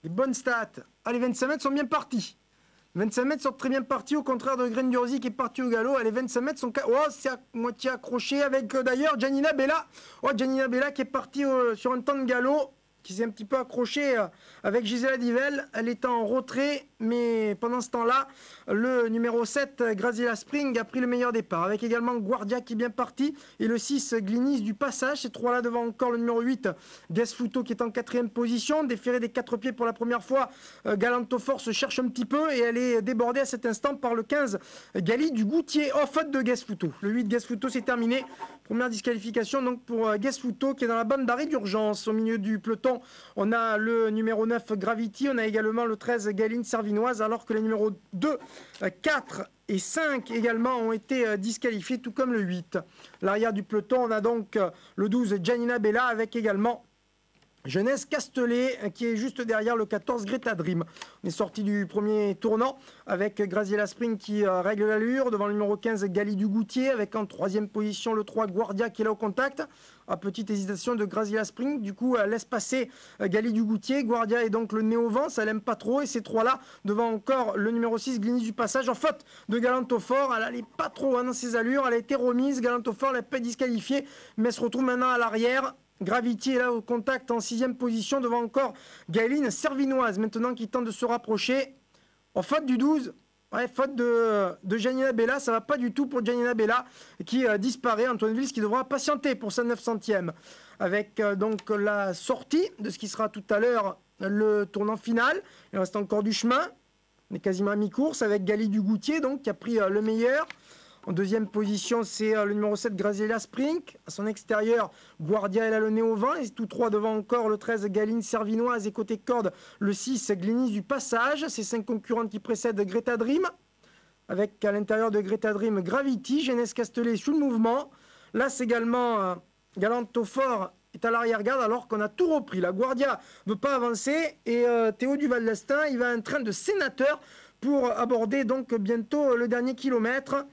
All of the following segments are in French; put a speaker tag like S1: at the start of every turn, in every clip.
S1: des bonnes stats. Allez, 25 mètres sont bien partis. 25 mètres sont très bien partis, au contraire de Green qui est parti au galop. Allez, 25 mètres sont... Oh, c'est à moitié accroché avec d'ailleurs Janina Bella. Oh, Janina Bella qui est partie sur un temps de galop, qui s'est un petit peu accroché avec Gisela Divel. Elle est en retrait, mais pendant ce temps-là, le numéro 7, Graziella Spring, a pris le meilleur départ. Avec également Guardia qui est bien parti et le 6, Glinis du passage. Ces trois-là devant encore le numéro 8, Gasfuto qui est en 4e position. Déféré des 4 pieds pour la première fois, Galantofort se cherche un petit peu et elle est débordée à cet instant par le 15, Gali du Goutier. Oh, faute de Gasfuto. Le 8, Gasfuto, c'est terminé. Première disqualification donc pour Gasfuto qui est dans la bande d'arrêt d'urgence. Au milieu du peloton, on a le numéro 9 Gravity, on a également le 13 Galine Servinoise, alors que les numéros 2, 4 et 5 également ont été disqualifiés, tout comme le 8. L'arrière du peloton, on a donc le 12 Janina Bella avec également Jeunesse Castellet qui est juste derrière le 14 Greta Dream. On est sorti du premier tournant avec Graziella Spring qui règle l'allure devant le numéro 15 Gali du Goutier, avec en 3e position le 3 Guardia qui est là au contact. À petite hésitation de Graziella Spring, du coup elle laisse passer Gali du Goutier. Guardia est donc le nez au vent, ça l'aime pas trop, et ces trois-là devant encore le numéro 6 Glinis du passage. En faute de Galantofort, elle n'allait pas trop dans ses allures, elle a été remise. Galantofort l'a pas disqualifiée, mais elle se retrouve maintenant à l'arrière. Gravity est là au contact en 6e position devant encore Gaëline Servinoise maintenant qui tente de se rapprocher. En faute du 12, ouais, faute de Janina Bella, ça va pas du tout pour Janina Bella qui disparaît. Antoine Vils qui devra patienter pour sa 900e avec donc la sortie de ce qui sera tout à l'heure le tournant final. Il reste encore du chemin. On est quasiment à mi-course avec Gali du Goutier donc qui a pris le meilleur. En 2e position, c'est le numéro 7, Graziella Spring. À son extérieur, Guardia et le nez au vent. Et tous trois devant encore le 13, Galine Servinoise. Et côté corde, le 6, Glinis du passage. Ces 5 concurrentes qui précèdent Greta Dream. Avec à l'intérieur de Greta Dream, Gravity, Jeunesse Castellet sous le mouvement. Là, c'est également Galantofort est à l'arrière-garde alors qu'on a tout repris. La Guardia ne veut pas avancer. Et Théo Duval d'Estaing, il va en train de sénateur pour aborder donc bientôt le dernier kilomètre.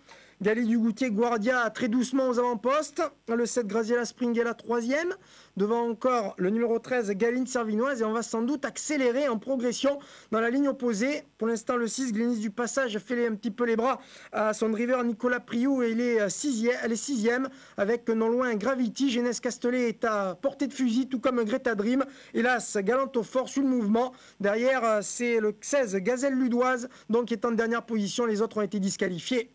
S1: Gali du Goutier, Guardia très doucement aux avant-postes. Le 7, Graziella Spring est la 3e. Devant encore le numéro 13, Galine Servinoise. Et on va sans doute accélérer en progression dans la ligne opposée. Pour l'instant, le 6, Glinis du passage, fait un petit peu les bras à son driver Nicolas Priou. Et elle est 6e avec non loin Gravity. Jeunesse Castellet est à portée de fusil, tout comme Greta Dream. Hélas, Galantofort sous le mouvement. Derrière, c'est le 16, Gazelle Ludoise, donc qui est en dernière position. Les autres ont été disqualifiés.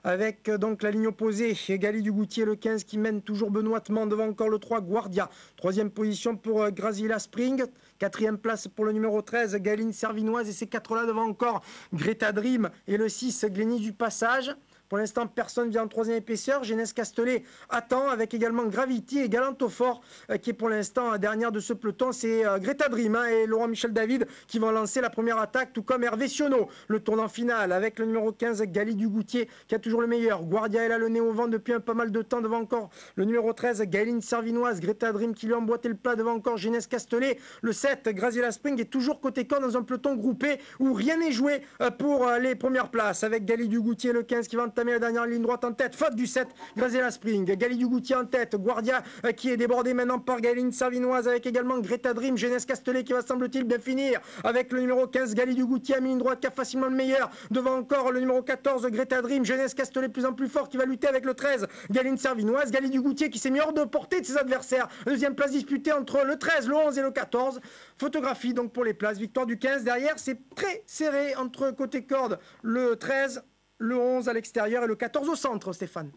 S1: Avec donc la ligne opposée, Gali du Goutier, le 15 qui mène toujours benoîtement devant encore le 3 Guardia. 3e position pour Graziella Spring. 4e place pour le numéro 13, Galine Servinoise. Et ces 4-là devant encore Greta Dream et le 6, Glinis du passage. Pour l'instant, personne vient en 3e épaisseur. Jeunesse Castellet attend avec également Gravity et Galantofort qui est pour l'instant dernière de ce peloton. C'est Greta Dream et Laurent Michel David qui vont lancer la première attaque, tout comme Hervé Sionneau. Le tournant final avec le numéro 15, Gali du Goutier qui a toujours le meilleur. Guardia est là le nez au vent depuis un pas mal de temps devant encore le numéro 13, Gaëline Servinoise. Greta Dream qui lui a emboîté le plat devant encore Jeunesse Castellet. Le 7, Graziella Spring est toujours côté corps dans un peloton groupé où rien n'est joué pour les premières places avec Gali du Goutier, le 15 qui va entamer la dernière ligne droite en tête. Faute du 7, Graziella Spring. Gali du Goutier en tête. Guardia qui est débordé maintenant par Gaëline Servinoise avec également Greta Dream. Jeunesse Castellet qui va semble-t-il bien finir avec le numéro 15, Gali du Goutier à ligne droite qui a facilement le meilleur. Devant encore le numéro 14, Greta Dream. Jeunesse Castellet de plus en plus fort qui va lutter avec le 13, Galine Servinoise. Gali du Goutier qui s'est mis hors de portée de ses adversaires. Deuxième place disputée entre le 13, le 11 et le 14. Photographie donc pour les places. Victoire du 15. Derrière, c'est très serré entre côté corde le 13, le 11 à l'extérieur et le 14 au centre, Stéphane.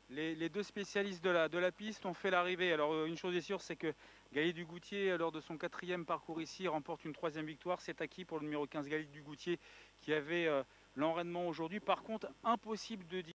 S2: Les deux spécialistes de la piste ont fait l'arrivée. Alors une chose est sûre, c'est que Gali du Goutier, lors de son 4e parcours ici, remporte une 3e victoire. C'est acquis pour le numéro 15 Gali du Goutier qui avait l'enraînement aujourd'hui. Par contre, impossible de dire